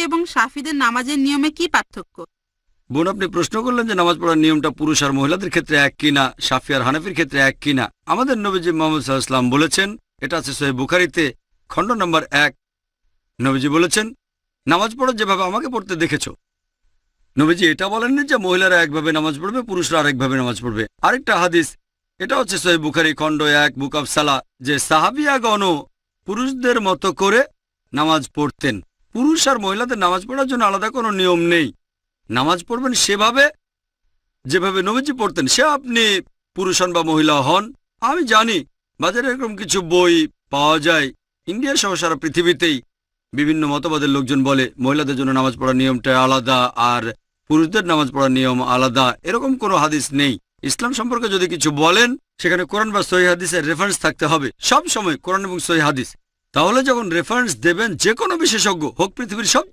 এবং শাফিদের নামাজের নিয়মে কি পার্থক্য? বোন, আপনি প্রশ্ন করলেন যে নামাজ পড়ার নিয়মটা পুরুষ আর মহিলাদের ক্ষেত্রে এক কিনা, শাফি আর হানাফির ক্ষেত্রে এক কিনা। আমাদের নবীজি মুহাম্মদ সাল্লাল্লাহু আলাইহি ওয়াসাল্লাম বলেছেন, এটা আছে সহিহ বুখারীতে খণ্ড নম্বর 1, নবীজি বলেছেন, নামাজ পড়ো যেভাবে আমাকে পড়তে দেখেছো। নবীজি এটা বলেননি যে মহিলারা একভাবে নামাজ পড়বে, পুরুষরা আরেকভাবে নামাজ পড়বে। আরেকটা হাদিস, এটা হচ্ছে সহিহ বুখারী খণ্ড 1 বুক অব সালাহ, যে সাহাবিয়াগণও পুরুষদের মতো করে নামাজ পড়তেন। পুরুষ আর মহিলাদের নামাজ পড়ার জন্য আলাদা কোনো নিয়ম নেই। নামাজ পড়বেন সেভাবে যেভাবে নবীজি পড়তেন, সে আপনি পুরুষ হন বা মহিলা হন। আমি জানি বাজারে এরকম কিছু বই পাওয়া যায়, ইন্ডিয়া সহ সারা পৃথিবীতেই বিভিন্ন মতবাদের লোকজন বলে মহিলাদের জন্য নামাজ পড়ার নিয়মটা আলাদা আর পুরুষদের নামাজ পড়ার নিয়ম আলাদা। এরকম কোনো হাদিস নেই। ইসলাম সম্পর্কে যদি কিছু বলেন, সেখানে কোরআন বা সহিহ হাদিসের রেফারেন্স থাকতে হবে। সব সময় কোরআন এবং সহিহ হাদিস। তাহলে যখন রেফারেন্স দেবেন, যে কোনো বিশেষজ্ঞ হোক পৃথিবীর সব